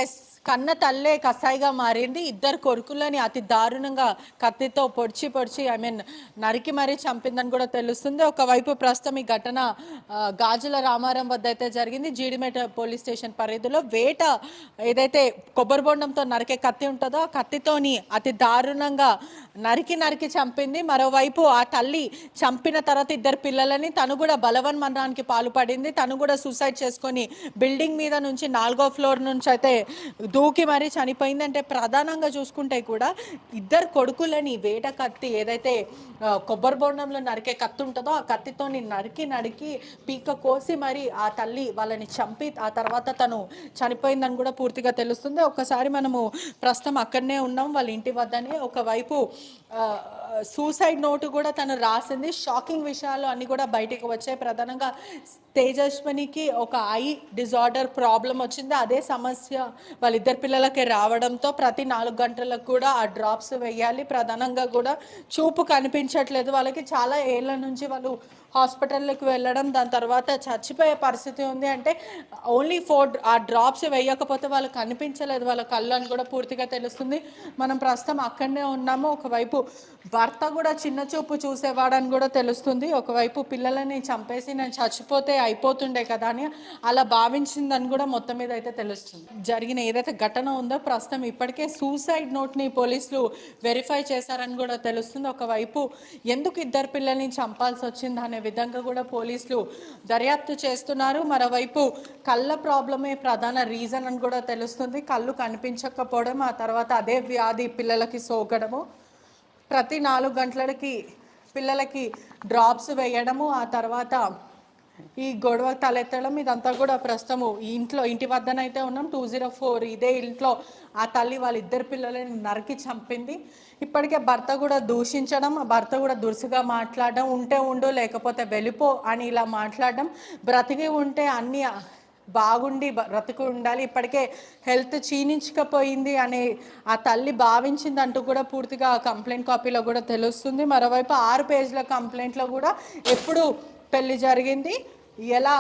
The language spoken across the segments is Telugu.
ఎస్. కన్న తల్లే కసాయిగా మారింది. ఇద్దరు కొడుకులని అతి దారుణంగా కత్తితో పొడిచి పొడిచి నరికి మరీ చంపిందని కూడా తెలుస్తుంది. ఒకవైపు ప్రస్తుతం ఈ ఘటన గాజుల రామారం వద్ద అయితే జరిగింది. జీడిమెట పోలీస్ స్టేషన్ పరిధిలో వేట ఏదైతే కొబ్బరి బొండంతో నరికే కత్తి ఉంటుందో ఆ కత్తితోని అతి దారుణంగా నరికి నరికి చంపింది. మరోవైపు ఆ తల్లి చంపిన తర్వాత ఇద్దరు పిల్లలని తను కూడా బలవన్మరణానికి పాల్పడింది. తను కూడా సూసైడ్ చేసుకొని బిల్డింగ్ మీద నుంచి 4వ ఫ్లోర్ నుంచి అయితే దూకి మరీ చనిపోయింది. అంటే ప్రధానంగా చూసుకుంటే కూడా ఇద్దరు కొడుకులని వేట కత్తి ఏదైతే కొబ్బరి బొండంలో నరికే కత్తి ఉంటుందో ఆ కత్తితో నరికి నరికి పీక కోసి మరి ఆ తల్లి వాళ్ళని చంపి ఆ తర్వాత తను చనిపోయిందని కూడా పూర్తిగా తెలుస్తుంది. ఒక్కసారి మనము ప్రస్తుతం అక్కడనే ఉన్నాం వాళ్ళ ఇంటి వద్దనే. ఒకవైపు సూసైడ్ నోటు కూడా తను రాసింది. షాకింగ్ విషయాలు అన్నీ కూడా బయటికి వచ్చాయి. ప్రధానంగా తేజస్వినికి ఒక ఐ డిజార్డర్ ప్రాబ్లం వచ్చింది. అదే సమస్య వాళ్ళిద్దరు పిల్లలకి రావడంతో ప్రతి 4 గంటలకు కూడా ఆ డ్రాప్స్ వేయాలి. ప్రధానంగా కూడా చూపు కనిపించట్లేదు వాళ్ళకి. చాలా ఏళ్ళ నుంచి వాళ్ళు హాస్పిటల్కి వెళ్ళడం, దాని తర్వాత చచ్చిపోయే పరిస్థితి ఉంది. అంటే ఓన్లీ 4 ఆ డ్రాప్స్ వేయకపోతే వాళ్ళు కనిపించలేదు వాళ్ళ కళ్ళు అని కూడా పూర్తిగా తెలుస్తుంది. మనం ప్రస్తుతం అక్కడనే ఉన్నాము. ఒకవైపు భర్త కూడా చిన్న చూపు చూసేవాడని కూడా తెలుస్తుంది. ఒకవైపు పిల్లలని చంపేసి నేను చచ్చిపోతే అయిపోతుండే కదా అని అలా భావించిందని కూడా మొత్తం మీద అయితే తెలుస్తుంది. జరిగిన ఏదైతే ఘటన ఉందో ప్రస్తుతం ఇప్పటికే సూసైడ్ నోట్ని పోలీసులు వెరిఫై చేశారని కూడా తెలుస్తుంది. ఒకవైపు ఎందుకు ఇద్దరు పిల్లల్ని చంపాల్సి వచ్చింది అనే విధంగా కూడా పోలీసులు దర్యాప్తు చేస్తున్నారు. మరోవైపు కళ్ళ ప్రాబ్లమే ప్రధాన రీజన్ అని కూడా తెలుస్తుంది. కళ్ళు కనిపించకపోవడం, ఆ తర్వాత అదే వ్యాధి పిల్లలకి సోకడము, ప్రతి 4 గంటలకి పిల్లలకి డ్రాప్స్ వేయడము, ఆ తర్వాత ఈ గొడవ తలెత్తడం, ఇదంతా కూడా ప్రస్తుతము ఈ ఇంటి వద్దనైతే ఉన్నాం. 204 ఇదే ఇంట్లో ఆ తల్లి వాళ్ళిద్దరు పిల్లలని నరికి చంపింది. ఇప్పటికే భర్త కూడా దూషించడం, భర్త కూడా దురుసుగా మాట్లాడడం, ఉంటే ఉండు లేకపోతే వెళ్ళిపో అని ఇలా మాట్లాడడం, బ్రతికి ఉంటే అన్నీ బాగుండి బ్రతుకు ఉండాలి, ఇప్పటికే హెల్త్ క్షీణించకపోయింది అని ఆ తల్లి భావించిందంటూ కూడా పూర్తిగా కంప్లైంట్ కాపీలో కూడా తెలుస్తుంది. మరోవైపు 6 పేజీల కంప్లైంట్లో కూడా ఎప్పుడు పెళ్లి జరిగింది, ఎలా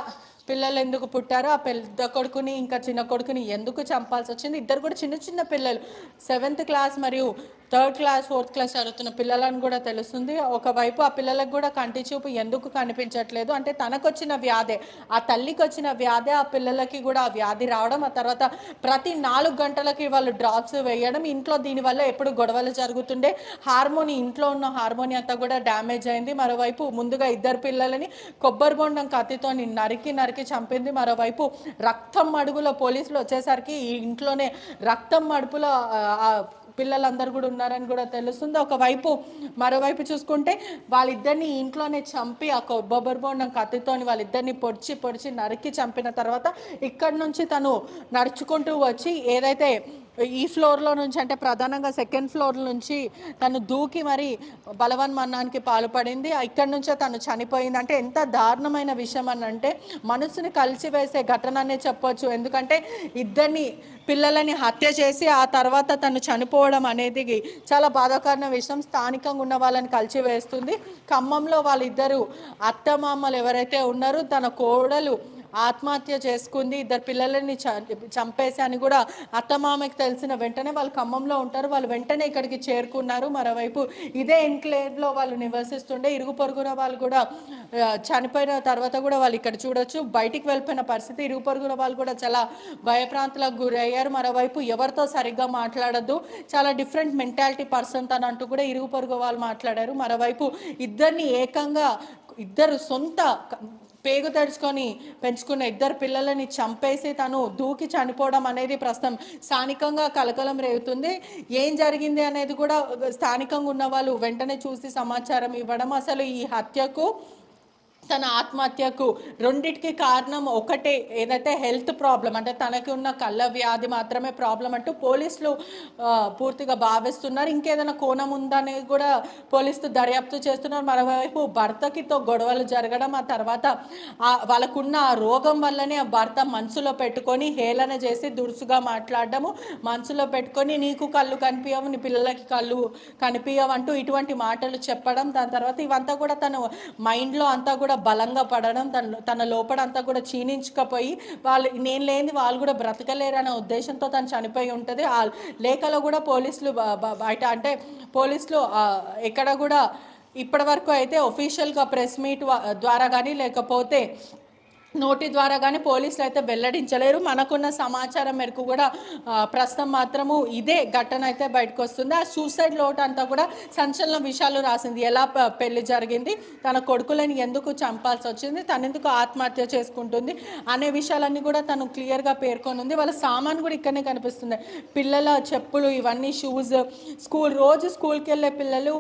పిల్లలు ఎందుకు పుట్టారో, ఆ పెద్ద కొడుకుని ఇంకా చిన్న కొడుకుని ఎందుకు చంపాల్సి వచ్చింది, ఇద్దరు కూడా చిన్న చిన్న పిల్లలు 7th క్లాస్ మరియు 3rd క్లాస్ 4th క్లాస్ చదువుతున్న పిల్లలని కూడా తెలుస్తుంది. ఒకవైపు ఆ పిల్లలకు కూడా కంటి చూపు ఎందుకు కనిపించట్లేదు అంటే తనకు వచ్చిన వ్యాధే, ఆ తల్లికి వచ్చిన వ్యాధే ఆ పిల్లలకి కూడా ఆ వ్యాధి రావడం, ఆ తర్వాత ప్రతి 4 గంటలకి వాళ్ళు డ్రాప్స్ వేయడం, ఇంట్లో దీనివల్ల ఎప్పుడు గొడవలు జరుగుతుండే, హార్మోని ఇంట్లో ఉన్న హార్మోని అంతా కూడా డ్యామేజ్ అయింది. మరోవైపు ముందుగా ఇద్దరు పిల్లలని కొబ్బరి బొండం కత్తితో నరికి నరికి చంపింది. మరోవైపు రక్తం మడుగులో పోలీసులు వచ్చేసరికి ఈ ఇంట్లోనే రక్తం మడుపులో పిల్లలందరూ కూడా ఉన్నారని కూడా తెలుస్తుంది. ఒకవైపు మరోవైపు చూసుకుంటే వాళ్ళిద్దరిని ఇంట్లోనే చంపి ఆ కొబ్బరి బొండం కత్తితోని వాళ్ళిద్దరిని పొడిచి పొడిచి నరికి చంపిన తర్వాత ఇక్కడి నుంచి తను నడుచుకుంటూ వచ్చి ఏదైతే ఈ ఫ్లోర్లో నుంచి అంటే ప్రధానంగా 2nd ఫ్లోర్ నుంచి తను దూకి మరి బలవన్మరణానికి పాల్పడింది. ఇక్కడి నుంచే తను చనిపోయింది. అంటే ఎంత దారుణమైన విషయం అని అంటే మనసుని కలిసివేసే ఘటన అనే చెప్పొచ్చు. ఎందుకంటే ఇద్దరిని పిల్లలని హత్య చేసి ఆ తర్వాత తను చనిపోవడం అనేది చాలా బాధాకరమైన విషయం. స్థానికంగా ఉన్న వాళ్ళని కలిసివేస్తుంది. ఖమ్మంలో వాళ్ళిద్దరు అత్తమామలు ఎవరైతే ఉన్నారో తన కోడలు ఆత్మహత్య చేసుకుంది, ఇద్దరు పిల్లలని చంపేసి అని కూడా అత్తమామకి తెలిసిన వెంటనే వాళ్ళు ఖమ్మంలో ఉంటారు, వాళ్ళు వెంటనే ఇక్కడికి చేరుకున్నారు. మరోవైపు ఇదే ఎన్క్లేవ్లో వాళ్ళు నివసిస్తుండే, ఇరుగు పొరుగున వాళ్ళు కూడా చనిపోయిన తర్వాత కూడా వాళ్ళు ఇక్కడ చూడొచ్చు, బయటికి వెళ్ళిపోయిన పరిస్థితి. ఇరుగు పొరుగున వాళ్ళు కూడా చాలా భయప్రాంతాలకు గురయ్యారు. మరోవైపు ఎవరితో సరిగ్గా మాట్లాడద్దు, చాలా డిఫరెంట్ మెంటాలిటీ పర్సన్ తను అంటూ కూడా ఇరుగు పొరుగు వాళ్ళు మాట్లాడారు. మరోవైపు ఇద్దరిని ఏకంగా ఇద్దరు సొంత పేగు తడుచుకొని పెంచుకున్న ఇద్దరు పిల్లలని చంపేసి తను దూకి చనిపోవడం అనేది ప్రస్తుతం స్థానికంగా కలకలం రేగుతుంది. ఏం జరిగింది అనేది కూడా స్థానికంగా ఉన్న వాళ్ళు వెంటనే చూసి సమాచారం ఇవ్వడం, అసలు ఈ హత్యకు తన ఆత్మహత్యకు రెండిటికి కారణం ఒకటే, ఏదైతే హెల్త్ ప్రాబ్లం అంటే తనకి ఉన్న కళ్ళ వ్యాధి మాత్రమే ప్రాబ్లం అంటూ పోలీసులు పూర్తిగా భావిస్తున్నారు. ఇంకేదైనా కోణం ఉందనేది కూడా పోలీసులు దర్యాప్తు చేస్తున్నారు. మరోవైపు భర్తకితో గొడవలు జరగడం, ఆ తర్వాత వాళ్ళకున్న రోగం వల్లనే ఆ భర్త మనసులో పెట్టుకొని హేళన చేసి దురుసుగా మాట్లాడడము, మనసులో పెట్టుకొని నీకు కళ్ళు కనిపించవు, నీ పిల్లలకి కళ్ళు కనిపించవు అంటూ ఇటువంటి మాటలు చెప్పడం, దాని తర్వాత ఇవంతా కూడా తను మైండ్లో అంతా కూడా కూడా బలంగా పడడం, తన లోపల అంతా కూడా క్షీణించుకపోయి నేను లేనిది వాళ్ళు కూడా బ్రతకలేరనే ఉద్దేశంతో తను చనిపోయి ఉంటుంది. ఆ లేఖలో కూడా పోలీసులు బయట అంటే పోలీసులు ఎక్కడ కూడా ఇప్పటి వరకు అయితే ఒఫీషియల్గా ప్రెస్ మీట్ ద్వారా కానీ లేకపోతే నోటి ద్వారా కానీ పోలీసులు అయితే వెల్లడించలేరు. మనకున్న సమాచారం మేరకు కూడా ప్రస్తుతం మాత్రము ఇదే ఘటన అయితే బయటకు వస్తుంది. ఆ సూసైడ్ నోట్ అంతా కూడా సంచలన విషయాలు రాసింది. ఎలా పెళ్లి జరిగింది, తన కొడుకులని ఎందుకు చంపాల్సి వచ్చింది, తను ఎందుకు ఆత్మహత్య చేసుకుంటుంది అనే విషయాలన్నీ కూడా తను క్లియర్గా పేర్కొని ఉంది. వాళ్ళ సామాన్ కూడా ఇక్కడనే కనిపిస్తుంది. పిల్లల చెప్పులు, ఇవన్నీ షూస్, రోజు స్కూల్కి వెళ్ళే పిల్లలు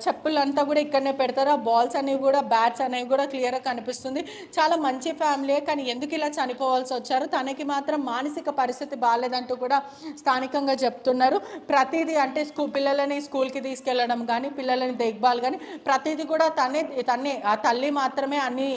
చెప్పులు అంతా కూడా ఇక్కడనే పెడతారు. ఆ బాల్స్ అనేవి కూడా, బ్యాట్స్ అనేవి కూడా క్లియర్గా కనిపిస్తుంది. చాలా మంచి ఫ్యామిలీ, కానీ ఎందుకు ఇలా చనిపోవాల్సి వచ్చారు, తనకి మాత్రం మానసిక పరిస్థితి బాగాలేదంటూ కూడా స్థానికంగా చెప్తున్నారు. ప్రతిదీ అంటే పిల్లలని స్కూల్కి తీసుకెళ్ళడం కానీ, పిల్లలని దేఖ్భాల్ కానీ ప్రతిదీ కూడా తనే ఆ తల్లి మాత్రమే అన్ని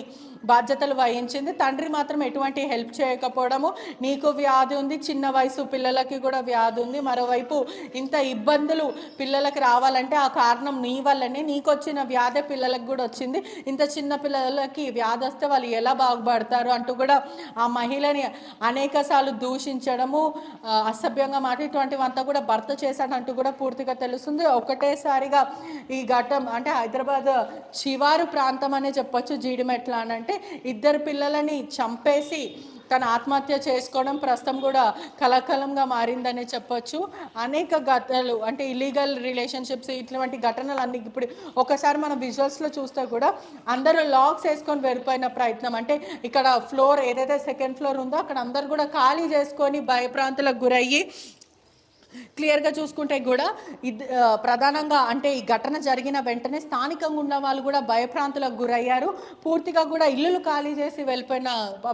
బాధ్యతలు వహించింది. తండ్రి మాత్రం ఎటువంటి హెల్ప్ చేయకపోవడము, నీకు వ్యాధి ఉంది, చిన్న వయసు పిల్లలకి కూడా వ్యాధి ఉంది, మరోవైపు ఇంత ఇబ్బందులు పిల్లలకి రావాలంటే ఆ కారణం నీ వల్లనే, నీకు వచ్చిన వ్యాధి పిల్లలకు కూడా వచ్చింది, ఇంత చిన్న పిల్లలకి వ్యాధి వస్తే వాళ్ళు ఎలా బాగుపడతారు అంటూ కూడా ఆ మహిళని అనేకసార్లు దూషించడము, అసభ్యంగా మాట ఇటువంటివంతా కూడా భర్త చేశాడంటూ కూడా పూర్తిగా తెలుస్తుంది. ఒకటేసారిగా ఈ ఘట్టం అంటే హైదరాబాద్ శివారు ప్రాంతం అనే చెప్పొచ్చు. జీడిమెట్ల అని అంటే ఇద్దరు పిల్లలని చంపేసి తన ఆత్మహత్య చేసుకోవడం ప్రస్తుతం కూడా కలకలంగా మారిందనే చెప్పొచ్చు. అనేక ఘటనలు అంటే ఇల్లీగల్ రిలేషన్షిప్స్, ఇటువంటి ఘటనలు అన్ని ఇప్పుడు ఒకసారి మనం విజువల్స్లో చూస్తే కూడా అందరూ లాక్స్ వేసుకొని వెళ్ళిపోయిన ప్రయత్నం. అంటే ఇక్కడ ఫ్లోర్ ఏదైతే సెకండ్ ఫ్లోర్ ఉందో అక్కడ అందరు కూడా ఖాళీ చేసుకొని భయప్రాంతులకు గురయ్యి, క్లియర్గా చూసుకుంటే కూడా ప్రధానంగా అంటే ఈ ఘటన జరిగిన వెంటనే స్థానికంగా ఉన్న వాళ్ళు కూడా భయప్రాంతులకు గురయ్యారు. పూర్తిగా కూడా ఇల్లులు ఖాళీ చేసి వెళ్ళిపోయిన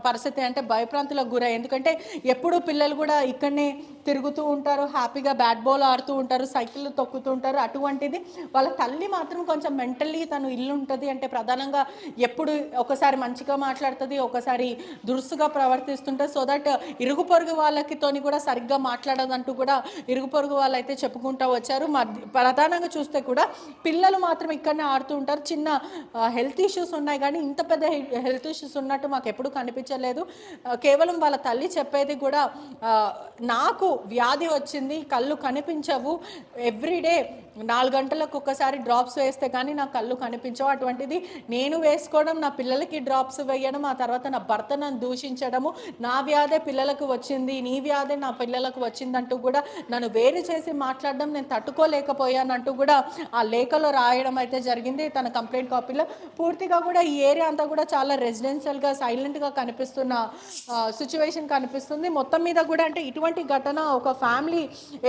పరిస్థితి. అంటే భయప్రాంతులకు గురయ్యారు. ఎందుకంటే ఎప్పుడు పిల్లలు కూడా ఇక్కడనే తిరుగుతూ ఉంటారు, హ్యాపీగా బ్యాట్ బాల్ ఆడుతూ ఉంటారు, సైకిళ్ళు తొక్కుతూ ఉంటారు. అటువంటిది వాళ్ళ తల్లి మాత్రం కొంచెం మెంటల్లీ తను ఇల్లు ఉంటుంది అంటే ప్రధానంగా ఎప్పుడు ఒకసారి మంచిగా మాట్లాడుతుంది, ఒకసారి దురుసుగా ప్రవర్తిస్తుంటుంది. సో దట్ ఇరుగు పొరుగు వాళ్ళకితోని కూడా సరిగ్గా మాట్లాడదంటూ కూడా ఇరుగు పొరుగు వాళ్ళు అయితే చెప్పుకుంటూ వచ్చారు. ప్రధానంగా చూస్తే కూడా పిల్లలు మాత్రం ఇక్కడనే ఆడుతూ ఉంటారు. చిన్న హెల్త్ ఇష్యూస్ ఉన్నాయి కానీ ఇంత పెద్ద హెల్త్ ఇష్యూస్ ఉన్నట్టు మాకు ఎప్పుడు కనిపించలేదు. కేవలం వాళ్ళ తల్లి చెప్పేది కూడా, నాకు వ్యాధి వచ్చింది, కళ్ళు కనిపించవు, ఎవ్రీడే 4 గంటలకు ఒక్కసారి డ్రాప్స్ వేస్తే కానీ నా కళ్ళు కనిపించవు, అటువంటిది నేను వేసుకోవడం, నా పిల్లలకి డ్రాప్స్ వేయడం, ఆ తర్వాత నా భర్త నన్ను దూషించడము, నా వ్యాధే పిల్లలకు వచ్చింది, నీ వ్యాధే నా పిల్లలకు వచ్చిందంటూ కూడా నన్ను వేరు చేసి మాట్లాడడం నేను తట్టుకోలేకపోయానంటూ కూడా ఆ లేఖలో రాయడం అయితే జరిగింది. తన కంప్లైంట్ కాపీలో పూర్తిగా కూడా ఈ ఏరియా అంతా కూడా చాలా రెసిడెన్షియల్గా సైలెంట్గా కనిపిస్తున్న సిచ్యువేషన్ కనిపిస్తుంది. మొత్తం మీద కూడా అంటే ఇటువంటి ఘటన ఒక ఫ్యామిలీ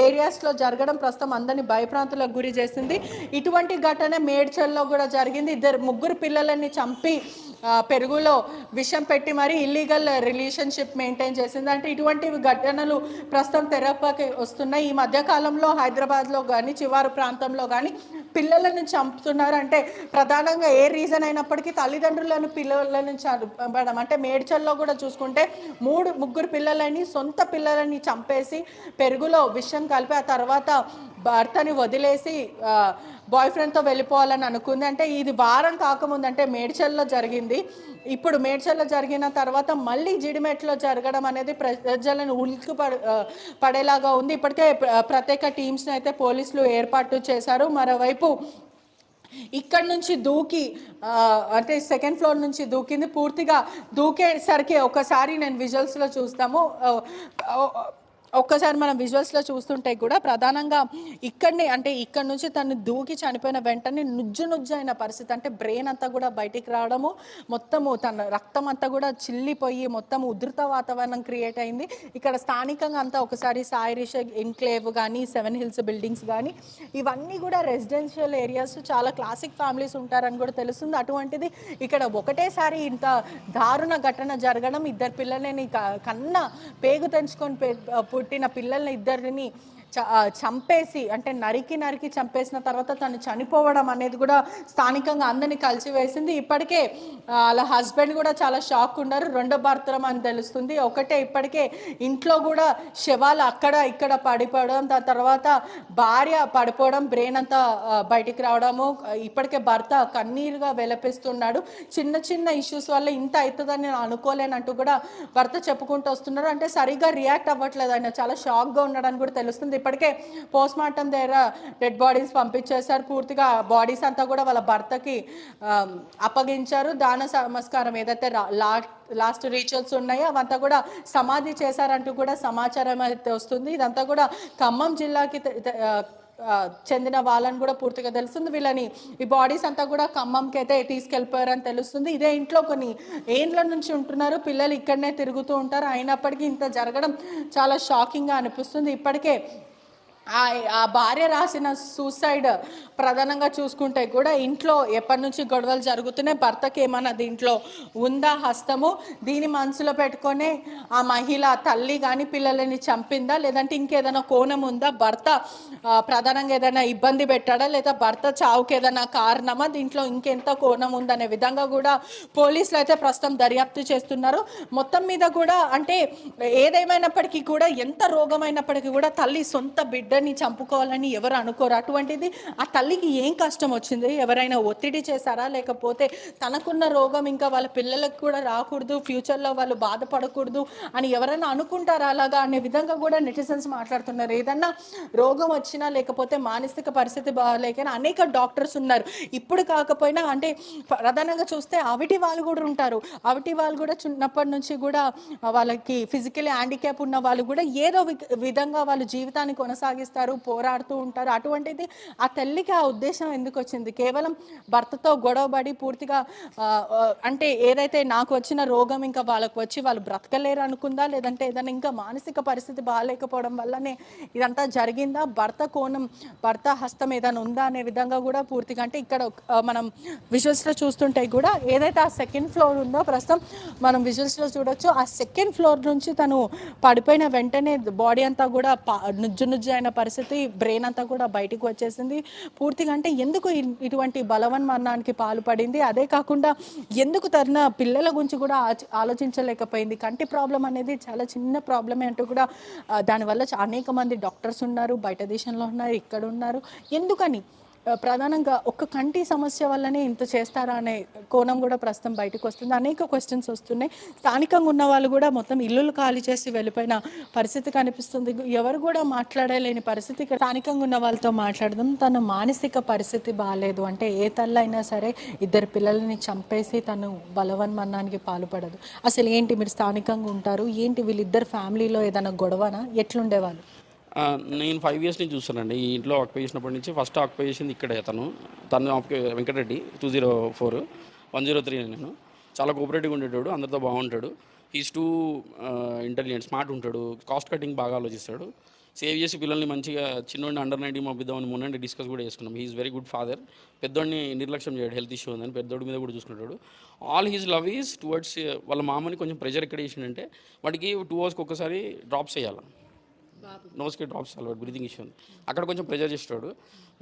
ఏరియాస్లో జరగడం ప్రస్తుతం అందరినీ భయప్రాంతులకు గురి చేసింది. ఇటువంటి ఘటన మేడ్చల్లో కూడా జరిగింది. ముగ్గురు పిల్లలని చంపి పెరుగులో విషం పెట్టి మరి ఇల్లీగల్ రిలేషన్షిప్ మెయింటైన్ చేసింది. అంటే ఇటువంటి ఘటనలు ప్రస్తుతం తెరపైకి వస్తున్నాయి. ఈ మధ్యకాలంలో హైదరాబాద్లో కానీ చివారు ప్రాంతంలో కానీ పిల్లలను చంపుతున్నారు. అంటే ప్రధానంగా ఏ రీజన్ అయినప్పటికీ తల్లిదండ్రులను పిల్లలను చంపడం. అంటే మేడ్చల్లో కూడా చూసుకుంటే ముగ్గురు పిల్లలని, సొంత పిల్లలని చంపేసి పెరుగులో విషం కలిపి ఆ తర్వాత భర్తని వదిలేసి బాయ్ ఫ్రెండ్తో వెళ్ళిపోవాలని అనుకుంది. అంటే ఇది వారం కాకముందు అంటే మేడ్చల్లో జరిగింది. ఇప్పుడు మేడ్చల్లో జరిగిన తర్వాత మళ్ళీ జీడిమెట్లో జరగడం అనేది ప్రజలను ఉలిక్కి పడేలాగా ఉంది. ఇప్పటికే ప్రత్యేక టీమ్స్ని అయితే పోలీసులు ఏర్పాటు చేశారు. మరోవైపు ఇక్కడ నుంచి దూకి అంటే సెకండ్ ఫ్లోర్ నుంచి దూకింది. పూర్తిగా దూకేసరికి ఒకసారి నేను విజువల్స్లో చూస్తాము, ఒక్కసారి మనం విజువల్స్లో చూస్తుంటే కూడా ప్రధానంగా ఇక్కడనే అంటే ఇక్కడ నుంచి తను దూకి చనిపోయిన వెంటనే నుజ్జు అయిన పరిస్థితి. అంటే బ్రెయిన్ అంతా కూడా బయటికి రావడము, మొత్తము తన రక్తం అంతా కూడా చిల్లిపోయి మొత్తం ఉధృత వాతావరణం క్రియేట్ అయింది. ఇక్కడ స్థానికంగా అంతా ఒకసారి సాయి రిష ఎన్క్లేవ్ కానీ, 7 హిల్స్ బిల్డింగ్స్ కానీ ఇవన్నీ కూడా రెసిడెన్షియల్ ఏరియాస్, చాలా క్లాసిక్ ఫ్యామిలీస్ ఉంటారని కూడా తెలుస్తుంది. అటువంటిది ఇక్కడ ఒకటేసారి ఇంత దారుణ ఘటన జరగడం, ఇద్దరు పిల్లలని కన్న పేగు తెంచుకొని పుట్టిన పిల్లల్ని ఇద్దరిని చంపేసి అంటే నరికి చంపేసిన తర్వాత తను చనిపోవడం అనేది కూడా స్థానికంగా అందరినీ కలిసివేసింది. ఇప్పటికే వాళ్ళ హస్బెండ్ కూడా చాలా షాక్ ఉన్నారు. రెండో భర్తరం అని తెలుస్తుంది. ఒకటే ఇప్పటికే ఇంట్లో కూడా శవాలు అక్కడ ఇక్కడ పడిపోవడం, దాని తర్వాత భార్య పడిపోవడం, బ్రెయిన్ అంతా బయటికి రావడము, ఇప్పటికే భర్త కన్నీరుగా వెలపిస్తున్నాడు. చిన్న చిన్న ఇష్యూస్ వల్ల ఇంత అవుతుందని నేను అనుకోలేనంటూ కూడా భర్త చెప్పుకుంటూ వస్తున్నారు. అంటే సరిగా రియాక్ట్ అవ్వట్లేదు, ఆయన చాలా షాక్గా ఉన్నాడని కూడా తెలుస్తుంది. ఇప్పటికే పోస్ట్ మార్టం దగ్గర డెడ్ బాడీస్ పంపించేశారు. పూర్తిగా బాడీస్ అంతా కూడా వాళ్ళ భర్తకి అప్పగించారు. దాన సంస్కారం ఏదైతే లాస్ట్ రిచువల్స్ ఉన్నాయో అవంతా కూడా సమాధి చేశారంటూ కూడా సమాచారం అయితే వస్తుంది. ఇదంతా కూడా ఖమ్మం జిల్లాకి చెందిన వాళ్ళని కూడా పూర్తిగా తెలుస్తుంది. వీళ్ళని ఈ బాడీస్ అంతా కూడా ఖమ్మంకి అయితే తీసుకెళ్ళిపోయారని తెలుస్తుంది. ఇదే ఇంట్లో కొన్ని ఏండ్ల నుంచి ఉంటున్నారు, పిల్లలు ఇక్కడనే తిరుగుతూ ఉంటారు. అయినప్పటికీ ఇంత జరగడం చాలా షాకింగ్గా అనిపిస్తుంది. ఇప్పటికే ఆ భార్య రాసిన సూసైడ్ ప్రధానంగా చూసుకుంటే కూడా ఇంట్లో ఎప్పటి నుంచి గొడవలు జరుగుతున్నాయి, భర్తకి ఏమన్నా దీంట్లో ఉందా హస్తము, దీని మనసులో పెట్టుకొని ఆ మహిళ తల్లి కానీ పిల్లలని చంపిందా, లేదంటే ఇంకేదైనా కోణం ఉందా, భర్త ప్రధానంగా ఏదైనా ఇబ్బంది పెట్టాడా, లేదా భర్త చావుకి ఏదైనా కారణమా, దీంట్లో ఇంకెంత కోణం ఉందనే విధంగా కూడా పోలీసులు అయితే ప్రస్తుతం దర్యాప్తు చేస్తున్నారు. మొత్తం మీద కూడా అంటే ఏదేమైనప్పటికీ కూడా ఎంత రోగమైనప్పటికీ కూడా తల్లి సొంత బిడ్డని చంపుకోవాలని ఎవరు అనుకోరు. అటువంటిది ఆ తల్లికి ఏం కష్టం వచ్చింది, ఎవరైనా ఒత్తిడి చేశారా, లేకపోతే తనకున్న రోగం ఇంకా వాళ్ళ పిల్లలకు కూడా రాకూడదు, ఫ్యూచర్లో వాళ్ళు బాధపడకూడదు అని ఎవరైనా అనుకుంటారా అలాగా అనే విధంగా కూడా నెటిజన్స్ మాట్లాడుతున్నారు. ఏదన్నా రోగం వచ్చినా లేకపోతే మానసిక పరిస్థితి బాగాలేకైనా అనేక డాక్టర్స్ ఉన్నారు. ఇప్పుడు కాకపోయినా అంటే ప్రధానంగా చూస్తే అవిటి వాళ్ళు కూడా ఉంటారు. అవిటి వాళ్ళు కూడా చిన్నప్పటి నుంచి కూడా వాళ్ళకి ఫిజికలీ హ్యాండిక్యాప్ ఉన్న వాళ్ళు కూడా ఏదో విధంగా వాళ్ళు జీవితాన్ని కొనసాగిస్తారు, పోరాడుతూ ఉంటారు. అటువంటిది ఆ తల్లికి ఆ ఉద్దేశం ఎందుకు వచ్చింది? కేవలం భర్తతో గొడవబడి పూర్తిగా అంటే ఏదైతే నాకు వచ్చిన రోగం ఇంకా వాళ్ళకు వచ్చి వాళ్ళు బ్రతకలేరు అనుకుందా, లేదంటే ఏదైనా ఇంకా మానసిక పరిస్థితి బాగాలేకపోవడం వల్లనే ఇదంతా జరిగిందా, భర్త కోణం భర్త హస్తం ఏదైనా ఉందా అనే విధంగా కూడా పూర్తిగా అంటే ఇక్కడ మనం విజువల్స్లో చూస్తుంటే కూడా ఏదైతే ఆ సెకండ్ ఫ్లోర్ ఉందో ప్రస్తుతం మనం విజువల్స్లో చూడొచ్చు. ఆ సెకండ్ ఫ్లోర్ నుంచి తను పడిపోయిన వెంటనే బాడీ అంతా కూడా నుజ్జు అయిన పరిస్థితి, బ్రెయిన్ అంతా కూడా బయటకు వచ్చేసింది పూర్తిగా. అంటే ఎందుకు ఇటువంటి బలవన్మరణానికి పాల్పడింది, అదే కాకుండా ఎందుకు తన పిల్లల గురించి కూడా ఆలోచించలేకపోయింది? కంటి ప్రాబ్లం అనేది చాలా చిన్న ప్రాబ్లమే అంటూ కూడా దానివల్ల అనేక మంది డాక్టర్స్ ఉన్నారు, బయట దేశంలో ఉన్నారు, ఇక్కడ ఉన్నారు. ఎందుకని ప్రధానంగా ఒక్క కంటి సమస్య వల్లనే ఇంత చేస్తారా అనే కోణం కూడా ప్రస్తుతం బయటకు వస్తుంది. అనేక క్వశ్చన్స్ వస్తున్నాయి. స్థానికంగా ఉన్న వాళ్ళు కూడా మొత్తం ఇల్లులు ఖాళీ చేసి వెళ్ళిపోయిన పరిస్థితి కనిపిస్తుంది. ఎవరు కూడా మాట్లాడలేని పరిస్థితి. స్థానికంగా ఉన్న వాళ్ళతో మాట్లాడదాం. తన మానసిక పరిస్థితి బాగాలేదు అంటే ఏ తల్లైనా సరే ఇద్దరు పిల్లల్ని చంపేసి తను బలవన్మరణానికి పాల్పడదు. అసలు ఏంటి, మీరు స్థానికంగా ఉంటారు, ఏంటి వీళ్ళిద్దరు ఫ్యామిలీలో ఏదైనా గొడవనా, ఎట్లుండేవాళ్ళు? నేను 5 ఇయర్స్ నుంచి చూస్తానండి. ఈ ఇంట్లో ఆక్యుపై చేసినప్పటి నుంచి ఫస్ట్ ఆక్యుపై చేసింది ఇక్కడే తను వెంకటరెడ్డి 204 103 నేను. చాలా కోఆపరేటివ్గా ఉండేటాడు, అందరితో బాగుంటాడు. హీస్ టూ ఇంటెలిజెంట్, స్మార్ట్ ఉంటాడు, కాస్ట్ కటింగ్ బాగా ఆలోచిస్తాడు. సేవ్ చేసి పిల్లల్ని మంచిగా చిన్నోడిని అండర్ 19 పంపిద్దామని మొన్న డిస్కస్ కూడా చేసుకున్నాం. He is very good father. పెద్దోడిని నిర్లక్ష్యం చేయడు, హెల్త్ ఇష్యూ ఉందని పెద్దోడి మీద కూడా చూసుకుంటాడు. All his love is towards వాళ్ళ మామని కొంచెం ప్రెషర్ ఎక్కడ చేసిందంటే వాటికి 2 అవర్స్కి ఒక్కసారి డ్రాప్స్ చేయాలి, నోస్కి డ్రాప్స్ అలవాటు, బ్రీతింగ్ ఇష్యూ ఉంది, అక్కడ కొంచెం ప్రెజర్ చేస్తాడు.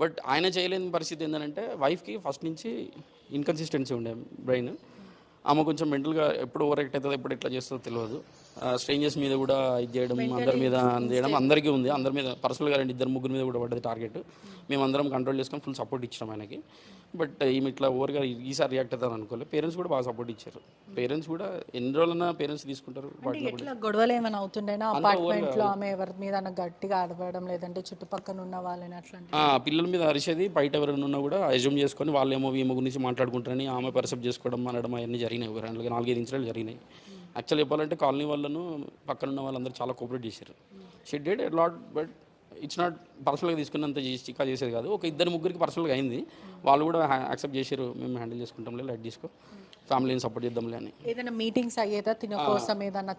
బట్ ఆయన చేయలేని పరిస్థితి ఏంటంటే వైఫ్కి ఫస్ట్ నుంచి ఇన్కన్సిస్టెన్సీ ఉండే బ్రెయిన్. ఆమె కొంచెం మెంటల్గా ఎప్పుడు ఓవర్ యాక్ట్ అవుతుందో ఎప్పుడు ఎట్లా చేస్తుందో తెలియదు. స్ట్రేంజర్స్ మీద కూడా ఇది చేయడం, అందరి మీద చేయడం, అందరికీ ఉంది, అందరి మీద పర్సనల్గా 2-3 మీద కూడా పడ్డది టార్గెట్. మేమందరం కంట్రోల్ చేసుకొని ఫుల్ సపోర్ట్ ఇచ్చినాం ఆయనకి. బట్ ఈమె ఇట్లా ఓవర్గా ఈసారి రియాక్ట్ అవుతారు అనుకోలేదు. పేరెంట్స్ కూడా బాగా సపోర్ట్ ఇచ్చారు. పేరెంట్స్ కూడా ఎన్ని రోజులైనా పేరెంట్స్ తీసుకుంటారు. గొడవలు ఏమైనా అవుతుండేనా అపార్ట్మెంట్లో, ఆమె ఎవరి మీద గట్టిగా అడవడం, లేదంటే చుట్టుపక్కల ఉన్న వాళ్ళని అట్లాంటి పిల్లల మీద అరిచేది, బయట ఎవరైనా ఉన్నా కూడా అజ్యూమ్ చేసుకొని వాళ్ళేమో ఈమె గురించి మాట్లాడుకుంటారని ఆమె పర్సెప్ట్ చేసుకోవడం అనడం అవన్నీ జరిగినాయి. 4-5 ఇన్సిడెంట్లు జరిగినాయి. యాక్చువల్ చెప్పాలంటే కాలనీ వాళ్ళను పక్కనున్న వాళ్ళందరూ చాలా కోఆపరేట్ చేశారు. She did a lot, but it's not పర్సనల్గా తీసుకున్నంత చిక్కా చేసేది కాదు. ఒక 2-3 పర్సనల్గా అయింది, వాళ్ళు కూడా యాక్సెప్ట్ చేశారు. మేము హ్యాండిల్ చేసుకుంటాంలే, లైట్ తీసుకో, ఫ్యామిలీని సపోర్ట్ చేద్దాంలే అని. ఏదైనా మీటింగ్స్ అయ్యేదా తిన కోసం, ఏదన్నా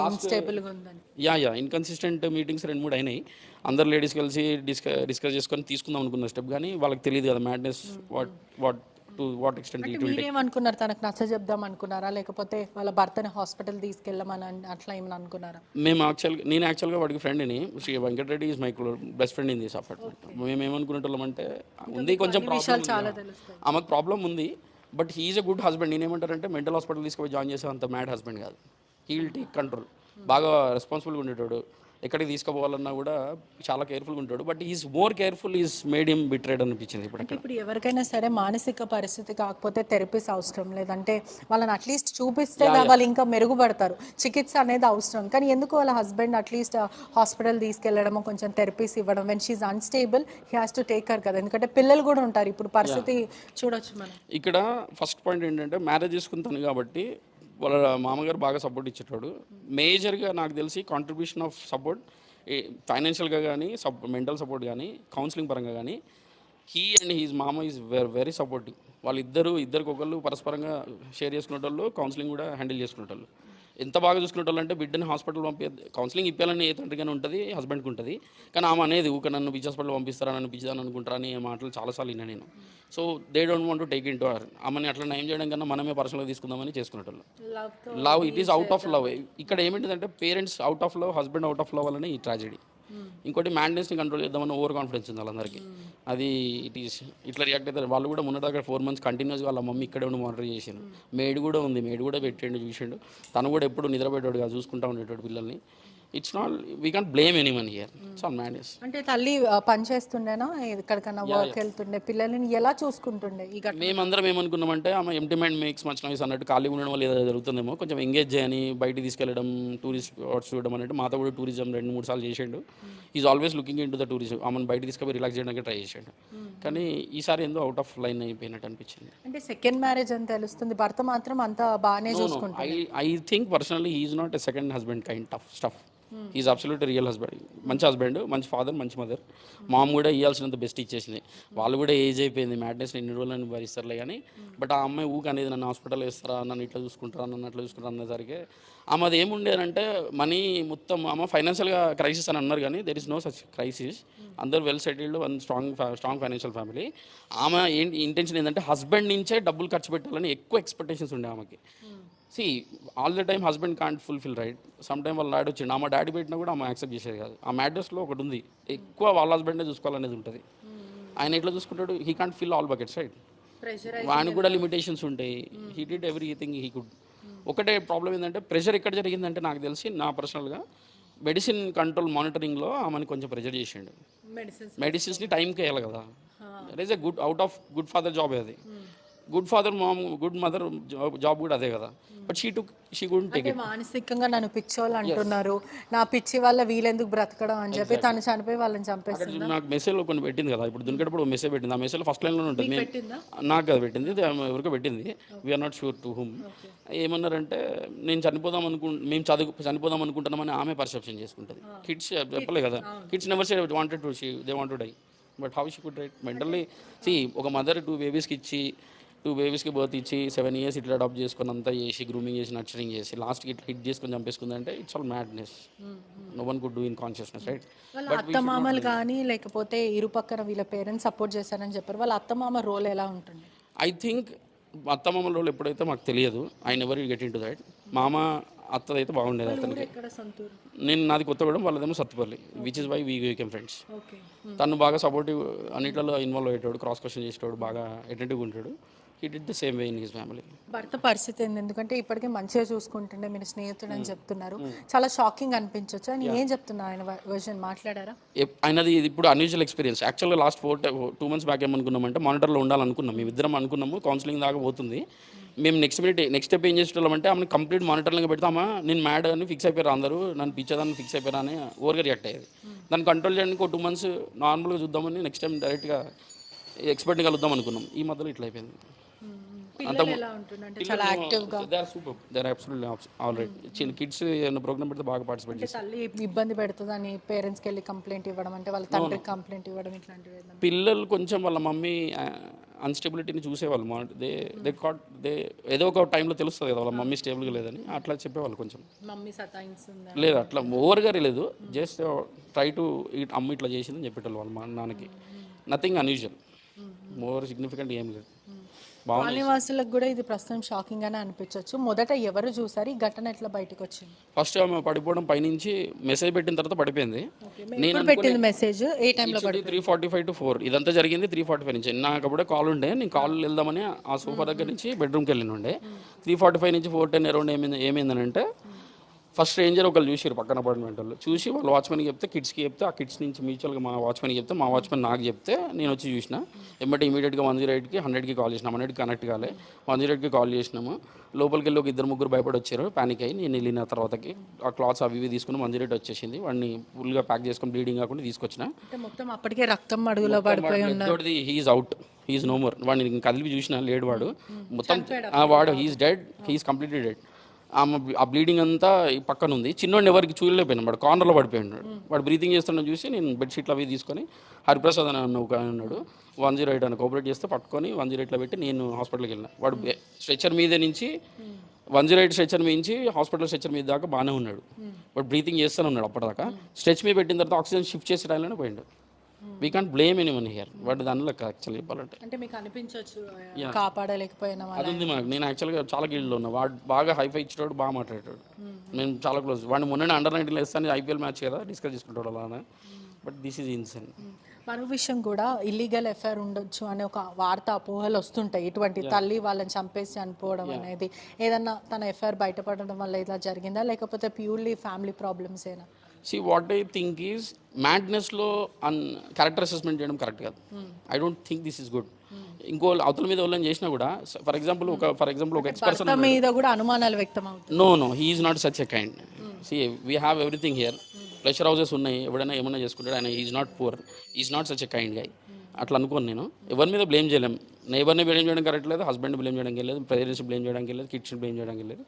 ఇన్స్టేబుల్గా ఉందని? యా ఇన్కన్సిస్టెంట్ మీటింగ్స్ 2-3 అయినాయి. అందరు లేడీస్ కలిసి డిస్కస్ చేసుకొని తీసుకుందాం అనుకున్న స్టెప్, కానీ వాళ్ళకి తెలియదు కదా madness what to what extent it will take. మీరేమనుకున్నారు, తనకు నచ్చ చెప్దాం అనుకున్నారా, లేకపోతే వాళ్ళ భర్తని హాస్పిటల్ తీసుకెళ్ళమని అట్లా ఏమైనా అనుకున్నారా? నేను యాక్చువల్గా వాడికి ఫ్రెండ్ని, Shri Venkatareddy is my best friend in this apartment. మేము ఏమనుకునేటోళ్ళం అంటే ఉంది కొంచెం విషయాలు చాలా ప్రాబ్లం, తెలుస్తాయి. ఆమెకు ప్రాబ్లం ఉంది, but he is a good husband. నేనేమంటారంటే మెంటల్ హాస్పిటల్ తీసుకుపోయి జాయిన్ చేసే అంత మ్యాడ్ హస్బెండ్ కాదు. హీ విల్ టేక్ కంట్రోల్, బాగా రెస్పాన్సిబుల్గా ఉండేటోడు. ఎక్కడికి తీసుకుపోవాలన్నా కూడా చాలా కేర్ఫుల్గా ఉంటాడు. But is more careful, is made him betrayed అనిపించింది ఇప్పుడు అక్కడ. ఇప్పుడు ఎవరికైనా సరే మానసిక పరిస్థితి కాకపోతే థెరపీస్ అవసరం, లేదంటే వాళ్ళని అట్లీస్ట్ చూపిస్తే వాళ్ళు ఇంకా మెరుగుపడతారు. చికిత్స అనేది అవసరం, కానీ ఎందుకు వాళ్ళ హస్బెండ్ అట్లీస్ట్ హాస్పిటల్ తీసుకెళ్ళడము, కొంచెం థెరపీస్ ఇవ్వడం, when she's unstable he has to take care కదా, ఎందుకంటే పిల్లలు కూడా ఉంటారు. ఇప్పుడు పరిస్థితి చూడొచ్చు మనం. ఇక్కడ ఫస్ట్ పాయింట్ ఏంటంటే మ్యారేజ్ చేసుకుంటాను కాబట్టి వాళ్ళ మామగారు బాగా సపోర్ట్ ఇచ్చేటాడు. మేజర్గా నాకు తెలిసి కాంట్రిబ్యూషన్ ఆఫ్ సపోర్ట్ ఫైనాన్షియల్గా కానీ, మెంటల్ సపోర్ట్ కానీ, కౌన్సిలింగ్ పరంగా కానీ, హీ అండ్ హీజ్ మామ ఈజ్ వెరీ సపోర్టివ్. ఇద్దరికొకళ్ళు పరస్పరంగా షేర్ చేసుకునేటోళ్ళు, కౌన్సిలింగ్ కూడా హ్యాండిల్ చేసుకునేటోళ్ళు. ఎంత బాగా చూసుకునేటోళ్ళు అంటే బిడ్డని హాస్పిటల్ కౌన్సిలింగ్ ఇప్పాలని ఏ తండ్రిగానే ఉంటుంది, హస్బెండ్కి ఉంటుంది. కానీ ఆమె అనేది ఊక నన్ను బీచ్ హాస్పిటల్ పంపిస్తారా, నన్ను పిచ్చిదాన్ని అనుకుంటారా అని మాటలు చాలాసార్లు విన్నా నేను. So they don't want to take into our. ఆమెని అట్లా నయం చేయడం కన్నా మనమే పర్సనల్గా తీసుకుందామని చేసుకునేటోళ్ళు. Love, it is out of love. ఇక్కడ ఏమిటిదంటే parents out of love, husband out of love వల్లనే ఈ ట్రాజెడీ. ఇంకోటి మ్యాడ్నెస్ని కంట్రోల్ చేద్దామని ఓవర్ కాన్ఫిడెన్స్ ఉంది వాళ్ళందరికీ. అది ఇట్ ఈస్ ఇట్లా రియాక్ట్ అవుతారు. వాళ్ళు కూడా మొన్న దగ్గర 4 months కంటిన్యూస్గా వాళ్ళ మమ్మీ ఇక్కడే ఉండి మానిటర్ చేసాను. మేడ్ కూడా ఉంది, మేడ్ కూడా పెట్టండు, చూసిండు. తను కూడా ఎప్పుడు నిద్రపెట్టాడు, చూసుకుంటా ఉండేటోడు పిల్లల్ని. It's not, we can't blame anyone here. It's all madness. అంటే తల్లి పని చేస్తుండేనా, ఎక్కడికన్నా వర్క్ వెళ్తుండే, పిల్లల్ని ఎలా చూసుకుంటుండే? మేమందరం ఏమనుకున్నామంటే ఆమె empty mind makes much noise అన్నట్టు, ఖాళీ ఉండడం వల్ల ఏదో జరుగుతుందేమో, కొంచెం ఎంగేజ్ చేయని, బయటికి తీసుకెళ్ళడం, టూరిస్ట్ స్పాట్స్ చూడడం అన్నట్టు. మాతో కూడా టూరిజం 2-3 సార్లు చేసాడు. Is always looking in to the tourism. ఆమెను బయట తీసుకుపోయి రిలాక్స్ చేయడానికి ట్రై చేసాడు. కానీ ఈసారి ఏందో అవుట్ ఆఫ్ లైన్ అయిపోయినట్టు అనిపించింది. అంటే సెకండ్ మ్యారేజ్ అని తెలుస్తుంది, భర్త మాత్రం అంత బాగానే చూసుకుంటాడు. I think personally he is not a second husband kind of stuff. Is absolute real husband. మంచి హస్బెండ్, మంచి ఫాదర్, మంచి మదర్. మామ్ కూడా ఇవ్వాల్సినంత బెస్ట్ ఇచ్చేసింది. వాళ్ళు కూడా ఏజ్ అయిపోయింది, మ్యాడ్నెస్ ఎన్ని రోజులని భరిస్తారులే. కానీ బట్ ఆ అమ్మాయి ఊక అనేది నన్ను హాస్పిటల్ వేస్తారా, నన్ను ఇట్లా చూసుకుంటారా, నన్ను అట్లా చూసుకుంటారా అనేసరికి ఆమె అది ఏముండేదంటే మనీ మొత్తం ఆమె ఫైనాన్షియల్గా క్రైసిస్ అని అన్నారు, కానీ there is no such crisis. అందరూ well settled, one strong financial family. ఆమె ఇంటెన్షన్ ఏంటంటే హస్బెండ్ నుంచే డబ్బులు ఖర్చు పెట్టాలని ఎక్కువ ఎక్స్పెక్టేషన్స్ ఉండే ఆమెకి. All the time husband can't fulfil, right? Some time వాళ్ళ డాడీ వచ్చిండు, ఆమె డాడీ పెట్టినా కూడా ఆమె యాక్సెప్ట్ చేసేది కాదు. ఆ మ్యాటర్స్లో ఒకటి ఉంది, ఎక్కువ వాళ్ళ హస్బెండే చూసుకోవాలనేది ఉంటుంది. ఆయన ఎట్లా చూసుకుంటాడు? He can't fill all buckets, right? వానికి కూడా లిమిటేషన్స్ ఉంటాయి. He did everything he could. ఒకటే ప్రాబ్లం ఏంటంటే ప్రెషర్ ఎక్కడ జరిగిందంటే నాకు తెలిసి, నా పర్సనల్గా మెడిసిన్ కంట్రోల్ మానిటరింగ్లో ఆమెను కొంచెం ప్రెషర్ చేసిండు. మెడిసిన్స్ని టైంకి వేయాలి కదా. That is a good out of good father job. అది good father, mom, good mother job కూడా అదే కదా. But she couldn't take it. మానసికంగా నన్ను పిచ్చోళ్ళు అంటున్నారు, నా పిచ్చి వల్ల వీళ్ళెందుకు బ్రతకడం అని చెప్పి తను చనిపోయి వాళ్ళని చంపేస్తుంది. నాకు మెసేజ్లో కొన్ని పెట్టింది కదా, ఇప్పుడు దునికేటప్పుడు మెసేజ్ పెట్టింది. ఆ మెసేజ్లో ఫస్ట్ లైన్లో ఉంటుంది. నాకు అది పెట్టింది, ఎవరికో పెట్టింది. We are not sure to whom. ఏమన్నారంటే మేము చనిపోదాం అనుకుంటున్నామని ఆమె పర్సెప్షన్ చేసుకుంటుంది. కిడ్స్ చెప్పలే కదా, kids never say wanted to they want to die. But how she could right mentally? ఒక మదర్ 2 babiesకి ఇచ్చి, 2 babiesకి బర్త్ ఇచ్చి 7 years ఇట్లా అడాప్ట్ చేసుకొని అంతా చేసి, గ్రూమింగ్ చేసి, నర్చరింగ్ చేసి, లాస్ట్కి ఇట్లా హిట్ చేసుకొని చంపేసుకుంది అంటే it's all madness. No one could do in consciousness, right? వాళ్ళ అత్తమామలు కానీ, లేకపోతే ఇరుపక్కన వీళ్ళ పేరెంట్స్ సపోర్ట్ చేశారని చెప్పారు. వాళ్ళ అత్తమామ రోల్ ఎలా ఉంటుంది? ఐ థింక్ అత్తమామ రోల్ ఎప్పుడైతే మాకు తెలియదు. I never get into that. మామ అత్తదైతే బాగుండేది అతనికి. నాది కొత్తగూడెం, వాళ్ళదేమో Sathupalli, which is why we became friends. తను బాగా సపోర్టివ్, అన్నిట్లలో ఇన్వాల్వ్ అయ్యేటాడు, క్రాస్ క్వశ్చన్ చేసేటాడు, బాగా అటెంటివ్గా ఉంటాడు. He did the same way in his family. భర్త పరిస్థితి ఏంది? ఎందుకంటే ఇప్పటికే మంచిగా చూసుకుంటుండే, మీరు స్నేహితుడు అని చెప్తున్నారు, చాలా షాకింగ్ అనిపించవచ్చు అని ఏం చెప్తున్నారు? ఆయన వర్షన్ మాట్లాడారా? ఆయనది ఇప్పుడు అన్యూజువల్ ఎక్స్పీరియన్స్. యాక్చువల్గా లాస్ట్ 2 months బ్యాక్ ఏమనుకున్నామంటే మానిటర్లో ఉండాలనుకున్నాం. మేమిద్దరం అనుకున్నాము, కౌన్సిలింగ్ దాకా పోతుంది. మేము నెక్స్ట్ స్టెప్ ఏం చేసేటోళ్ళమంటే ఆమెను కంప్లీట్ మానిటర్లో పెడతామా, నేను మ్యాడ్ అని ఫిక్స్ అయిపోయారు, అందరూ నన్ను పిచ్చేదాన్ని ఫిక్స్ అయిపోయారా అని ఓవర్గా రియాక్ట్ అయ్యేది. దాన్ని కంట్రోల్ చేయడానికి 2 months నార్మల్గా చూద్దామని, నెక్స్ట్ టైం డైరెక్ట్గా ఎక్స్పర్ట్ని కలుద్దాం అనుకున్నాం. ఈ మధ్యలో ఇట్లా అయిపోయింది. కిడ్స్ ప్రోగ్రామ్ పెడితే బాగా పార్టిసిపేట్ చేస్తారు. తల్లి ఇబ్బంది పెడుతుందని పేరెంట్స్కి వెళ్ళి కంప్లైంట్ ఇవ్వడం, అంటే వాళ్ళ తండ్రికి కంప్లైంట్ ఇవ్వడం, ఇట్లాంటివి పిల్లలు కొంచెం వాళ్ళ మమ్మీ అన్స్టెబిలిటీని చూసేవాళ్ళు. ఏదో ఒక టైంలో తెలుస్తుంది కదా వాళ్ళ మమ్మీ స్టేబుల్గా లేదని, అట్లా చెప్పేవాళ్ళు. కొంచెం మమ్మీ సతాయిస్తుంది లేదు, అట్లా ఓవర్గా లేదు, జస్ట్ ట్రై టు అమ్మ ఇట్లా చేసిందని చెప్పేటోళ్ళు వాళ్ళ నాన్నకి. నథింగ్ అన్యూజువల్, మోర్ సిగ్నిఫికెంట్ ఏం లేదు. బాగున్నాయి. కాలనీవాసులకు కూడా ఇది ప్రస్తుతం షాకింగ్ గానే అనిపించవచ్చు. మొదట ఎవరు చూసారు, ఈ ఘటన ఎట్లా బయటకు వచ్చింది? ఫస్ట్ ఆమె పడిపోవడం పైనుంచి మెసేజ్ పెట్టిన తర్వాత పడిపోయింది. నేను ఎప్పుడు పెట్టింది మెసేజ్, ఏ టైంలో? 3:45 to 4 ఇదంతా జరిగింది. 3:45 నుంచి నాకు అప్పుడే కాల్ ఉండే, నేను కాల్ వెళ్దామని ఆ సోఫా దగ్గర నుంచి బెడ్రూమ్కి వెళ్ళిన ఉండే. 3:45 నుంచి 4:10 అరౌండ్ ఏమైందనంటే ఫస్ట్ స్ట్రేంజర్ ఒకళ్ళు చూసారు పక్కన అపార్ట్మెంట్ వాళ్ళు, చూసి వాళ్ళు వాచ్మెన్కి చెప్తే, కిడ్స్కి చెప్తే, ఆ కిడ్స్ నుంచి మ్యూచువల్గా మా వాచ్మెన్కి చెప్తే, మా వాచ్మెన్ నాకు చెప్తే నేను వచ్చి చూసిన. ఎమ్మటి ఇమీడియట్గా 108కి 100కి కాల్ చేసినాం. 100కి కనెక్ట్ కాలే, 108కి కాల్ చేసినాము. లోపలికి వెళ్ళి ఒక 2-3 భయపడి వచ్చారు, ప్యానిక్ అయ్యి. నేను వెళ్ళిన తర్వాతకి ఆ క్లాత్స్ అవి ఇవి తీసుకుని 108 వచ్చేసింది. వాడిని ఫుల్గా ప్యాక్ చేసుకుని బ్లీడింగ్ కాకుండా తీసుకొచ్చిన. అంటే మొత్తం అప్పటికే రక్తం అడుగులో పడిపోయి ఉన్నారు. He's out, he's no more. వాడిని కదిలిపి చూసిన లేడు వాడు, మొత్తం వాడు he's dead, he's completely dead. ఆ బ్లీడింగ్ అంతా ఈ పక్కన ఉంది. చిన్నోడిని ఎవరికి చూడలేకపోయినా, వాడు కార్నర్లో పడిపోయినాడు. వాడు బ్రీతింగ్ చేస్తున్నా చూసి నేను బెడ్షీట్లు అవి తీసుకొని, హరిప్రసాద్ అని ఒక ఆయన ఉన్నాడు, 108 అని కోఆపరేట్ చేస్తే పట్టుకొని 108లో పెట్టి నేను హాస్పిటల్కి వెళ్ళిన. వాడు స్ట్రెచ్చర్ మీద నుంచి 108 స్ట్రెచ్చర్ మీద నుంచి హాస్పిటల్ స్ట్రెచ్చర్ మీద దాకా బాగానే ఉన్నాడు. వాడు బ్రీతింగ్ చేస్తూనే ఉన్నాడు అప్పటిదాకా. స్ట్రెచ్ మీద పెట్టిన తర్వాత ఆక్సిజన్ షిఫ్ట్ చేసే టైంలోనే పోయిండు. We can't blame anyone here. వాడు దానిలో యాక్చువల్లీ చెప్పాలంటే అంటే మీకు అనిపించవచ్చు కాపాడలేకపోయినా అది ఉంది మాకు. నేను యాక్చువల్గా చాలా గిల్డ్లో ఉన్నా. వాడు బాగా హైఫై ఇచ్చేవాడు, బాగా మాట్లాడేవాడు. నేను చాలా క్లోజ్. వాడిని మొన్న అండర్-19 వేస్తాను, ఐపీఎల్ మ్యాచ్ కదా, డిస్కస్ చేసుకుంటాడు అలానే. But this is insane. మరో విషయం కూడా, ఇల్లీగల్ ఎఫ్ఐఆర్ ఉండొచ్చు అనే ఒక వార్త, అపోహలు వస్తుంటాయి. ఇటువంటి తల్లి వాళ్ళని చంపేసి చనిపోవడం అనేది ఏదన్నా తన ఎఫ్ఐఆర్ బయటపడడం వల్ల ఇలా జరిగిందా, లేకపోతే ప్యూర్లీ ఫ్యామిలీ ప్రాబ్లమ్స్ ఏనా? See, what I think is, మ్యాడ్నెస్లో క్యారెక్టర్ అసెస్మెంట్ చేయడం కరెక్ట్ కాదు. I don't think this is good. ఇంకో అవతల మీద వాళ్ళని చేసినా కూడా, ఫర్ ఎగ్జాంపుల్ ఒక ఎక్స్పర్సన్ మీద కూడా అనుమానాలు వ్యక్తం అవుతాయి. No he is not such a kind. See we have everything here, pressure houses ఉన్నాయి, ఎవడైనా ఏమైనా చేసుకుంటాడు. ఆయన is not poor, is not such a kind guy. అట్లా అనుకోను నేను. ఎవరి మీద బ్లేమ్ చేయలేం. నైబర్ని బ్లేమ్ చేయడం కరెక్ట్ లేదు, హస్బెండ్ బ్లేమ్ చేయడానికి లేదు, పేరెంట్స్ బ్లేమ్ చేయడానికి లేదు, కిడ్స్ని బ్లేమ్ చేయడానికి లేదు.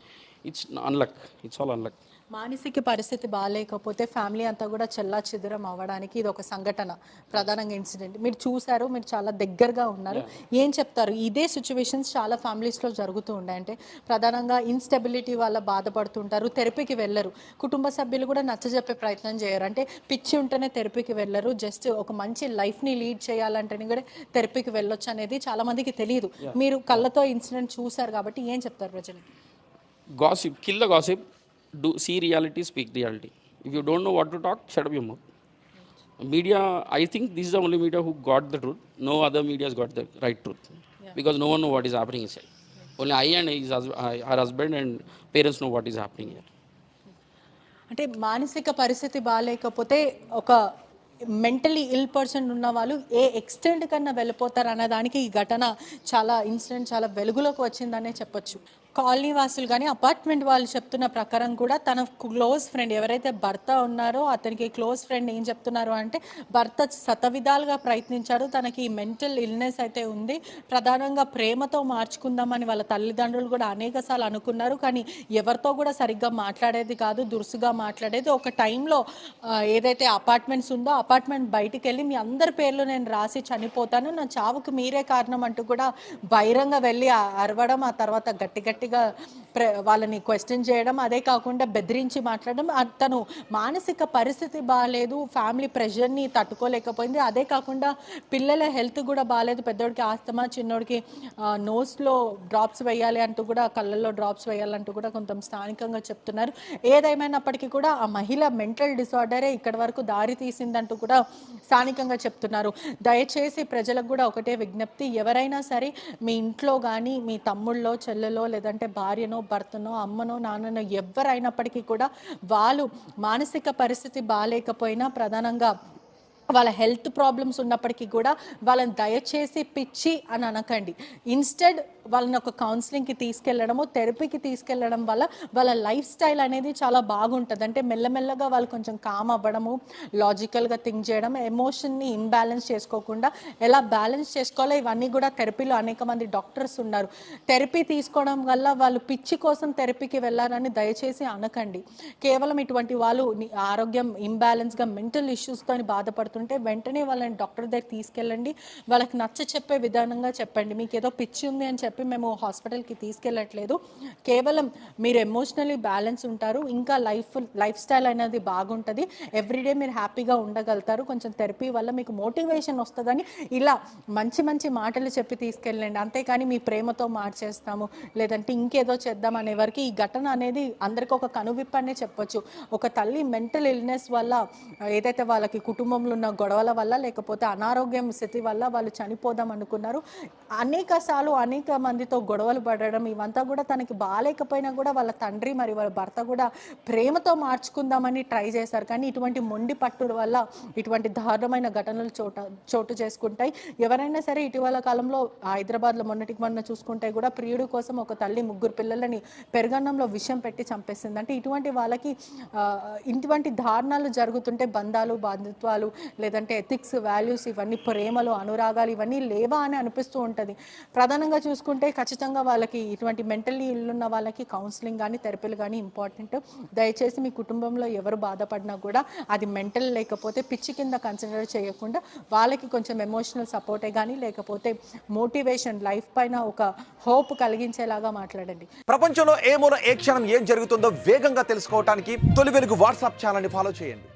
It's unlock, it's all unlock. మానసిక పరిస్థితి బాగాలేకపోతే ఫ్యామిలీ అంతా కూడా చెల్లా చెదరం అవ్వడానికి ఇది ఒక సంఘటన, ప్రధానంగా ఇన్సిడెంట్. మీరు చూసారు, మీరు చాలా దగ్గరగా ఉన్నారు. ఏం చెప్తారు? ఇదే సిచ్యువేషన్స్ చాలా ఫ్యామిలీస్లో జరుగుతూ ఉన్నాయి. అంటే ప్రధానంగా ఇన్స్టెబిలిటీ వల్ల బాధపడుతుంటారు, థెరపీకి వెళ్ళరు, కుటుంబ సభ్యులు కూడా నచ్చజెప్పే ప్రయత్నం చేయరు. అంటే పిచ్చి ఉంటేనే థెరపీకి వెళ్ళరు, జస్ట్ ఒక మంచి లైఫ్ని లీడ్ చేయాలంటేనే కూడా థెరపీకి వెళ్ళొచ్చు అనేది చాలామందికి తెలియదు. మీరు కళ్ళతో ఇన్సిడెంట్ చూసారు కాబట్టి ఏం చెప్తారు ప్రజలకి? Gossip, kill the gossip, see reality, speak reality. If you don't know what to talk, shut up your mouth. Media, I think this is the only media who got the truth. No other media has got the right truth. Because no one knows what is happening inside. Only I and her husband and parents know what is happening here. అంటే మానసిక పరిస్థితి బాగాలేకపోతే ఒక మెంటలీ ఇల్ పర్సన్ ఉన్న వాళ్ళు ఏ ఎక్స్టెంట్ కన్నా వెళ్ళిపోతారు అన్నదానికి ఈ ఘటన, చాలా ఇన్సిడెంట్ చాలా వెలుగులోకి వచ్చిందనే చెప్పొచ్చు. కాలనీ వాసులు కానీ అపార్ట్మెంట్ వాళ్ళు చెప్తున్న ప్రకారం కూడా తన క్లోజ్ ఫ్రెండ్ ఎవరైతే భర్త ఉన్నారో అతనికి క్లోజ్ ఫ్రెండ్ ఏం చెప్తున్నారు అంటే, భర్త శతవిధాలుగా ప్రయత్నించాడు, తనకి మెంటల్ ఇల్నెస్ అయితే ఉంది, ప్రధానంగా ప్రేమతో మార్చుకుందామని వాళ్ళ తల్లిదండ్రులు కూడా అనేకసార్లు అనుకున్నారు. కానీ ఎవరితో కూడా సరిగ్గా మాట్లాడేది కాదు, దురుసుగా మాట్లాడేది. ఒక టైంలో ఏదైతే అపార్ట్మెంట్స్ ఉందో అపార్ట్మెంట్ బయటికి వెళ్ళి మీ అందరి పేర్లు నేను రాసి చనిపోతాను, నా చావుకు మీరే కారణం అంటూ కూడా బహిరంగ వెళ్ళి అరవడం, ఆ తర్వాత గట్టిగా వాళ్ళని క్వశ్చన్ చేయడం, అదే కాకుండా బెదిరించి మాట్లాడడం. తను మానసిక పరిస్థితి బాగాలేదు, ఫ్యామిలీ ప్రెషర్ని తట్టుకోలేకపోయింది, అదే కాకుండా పిల్లల హెల్త్ కూడా బాగాలేదు, పెద్దోడికి ఆస్తమా, చిన్నోడికి నోస్లో డ్రాప్స్ వేయాలి అంటూ కూడా, కళ్ళల్లో డ్రాప్స్ వేయాలంటూ కూడా కొంత స్థానికంగా చెప్తున్నారు. ఏదేమైనప్పటికీ కూడా ఆ మహిళ మెంటల్ డిసార్డరే ఇక్కడి వరకు దారి తీసిందంటూ కూడా స్థానికంగా చెప్తున్నారు. దయచేసి ప్రజలకు కూడా ఒకటే విజ్ఞప్తి, ఎవరైనా సరే మీ ఇంట్లో కానీ మీ తమ్ముళ్ళో చెల్లెలో లేదంటే భార్యనో భర్తనో అమ్మనో నాన్ననో ఎవరైనప్పటికీ కూడా వాళ్ళు మానసిక పరిస్థితి బాగాలేకపోయినా, ప్రధానంగా వాళ్ళ హెల్త్ ప్రాబ్లమ్స్ ఉన్నప్పటికీ కూడా వాళ్ళని దయచేసి పిచ్చి అని అనకండి. ఇన్స్టెడ్ వాళ్ళని ఒక కౌన్సిలింగ్కి తీసుకెళ్ళడము, థెరపీకి తీసుకెళ్ళడం వల్ల వాళ్ళ లైఫ్ స్టైల్ అనేది చాలా బాగుంటుంది. అంటే మెల్లమెల్లగా వాళ్ళు కొంచెం కామ్ అవ్వడము, లాజికల్గా థింక్ చేయడం, ఎమోషన్ని ఇంబ్యాలెన్స్ చేసుకోకుండా ఎలా బ్యాలెన్స్ చేసుకోవాలో ఇవన్నీ కూడా థెరపీలో అనేక మంది డాక్టర్స్ ఉన్నారు. థెరపీ తీసుకోవడం వల్ల వాళ్ళు పిచ్చి కోసం థెరపీకి వెళ్ళారని దయచేసి అనకండి. కేవలం ఇటువంటి వాళ్ళు ఆరోగ్యం ఇంబ్యాలెన్స్గా మెంటల్ ఇష్యూస్తో బాధపడుతున్నారు అవుతుంటే వెంటనే వాళ్ళని డాక్టర్ దగ్గర తీసుకెళ్ళండి. వాళ్ళకి నచ్చ చెప్పే విధానంగా చెప్పండి. మీకు ఏదో పిచ్చి ఉంది అని చెప్పి మేము హాస్పిటల్కి తీసుకెళ్ళట్లేదు, కేవలం మీరు ఎమోషనలీ బ్యాలెన్స్ ఉంటారు, ఇంకా లైఫ్ స్టైల్ అనేది బాగుంటుంది, ఎవ్రీడే మీరు హ్యాపీగా ఉండగలుగుతారు, కొంచెం థెరపీ వల్ల మీకు మోటివేషన్ వస్తుందని ఇలా మంచి మంచి మాటలు చెప్పి తీసుకెళ్ళండి. అంతేకాని మీ ప్రేమతో మార్చేస్తాము లేదంటే ఇంకేదో చేద్దాం అనే వరకు ఈ ఘటన అనేది అందరికీ ఒక కనువిప్పనే చెప్పొచ్చు. ఒక తల్లి మెంటల్ ఇల్నెస్ వల్ల ఏదైతే వాళ్ళకి కుటుంబంలో ఉన్న గొడవల వల్ల లేకపోతే అనారోగ్యం స్థితి వల్ల వాళ్ళు చనిపోదాం అనుకున్నారు. అనేక మందితో గొడవలు పడడం ఇవంతా కూడా తనకి బాగాలేకపోయినా కూడా వాళ్ళ తండ్రి మరి వాళ్ళ భర్త కూడా ప్రేమతో మార్చుకుందామని ట్రై చేశారు. కానీ ఇటువంటి మొండి పట్టు వల్ల ఇటువంటి దారుణమైన ఘటనలు చోటు చేసుకుంటాయి. ఎవరైనా సరే ఇటీవల కాలంలో హైదరాబాద్లో మొన్నటికి మొన్న చూసుకుంటే కూడా ప్రియుడు కోసం ఒక తల్లి 3 పిల్లలని పెరుగన్నంలో విషం పెట్టి చంపేసింది. అంటే ఇటువంటి వాళ్ళకి ఇటువంటి దారుణాలు జరుగుతుంటే బంధాలు బంధుత్వాలు లేదంటే ఎథిక్స్ వాల్యూస్ ఇవన్నీ ప్రేమలు అనురాగాలు ఇవన్నీ లేవా అని అనిపిస్తూ ఉంటుంది. ప్రధానంగా చూసుకుంటే ఖచ్చితంగా వాళ్ళకి ఇటువంటి మెంటల్లీ ఇల్లున్న వాళ్ళకి కౌన్సిలింగ్ కానీ థెరపీలు కానీ ఇంపార్టెంట్. దయచేసి మీ కుటుంబంలో ఎవరు బాధపడినా కూడా అది మెంటల్ లేకపోతే పిచ్చి కింద కన్సిడర్ చేయకుండా వాళ్ళకి కొంచెం ఎమోషనల్ సపోర్టే కానీ లేకపోతే మోటివేషన్ లైఫ్ పైన ఒక హోప్ కలిగించేలాగా మాట్లాడండి. ప్రపంచంలో ఏ మూల ఏ క్షణం ఏం జరుగుతుందో వేగంగా తెలుసుకోవడానికి తొలి వెలుగు వాట్సాప్ ఛానల్ని ఫాలో చేయండి.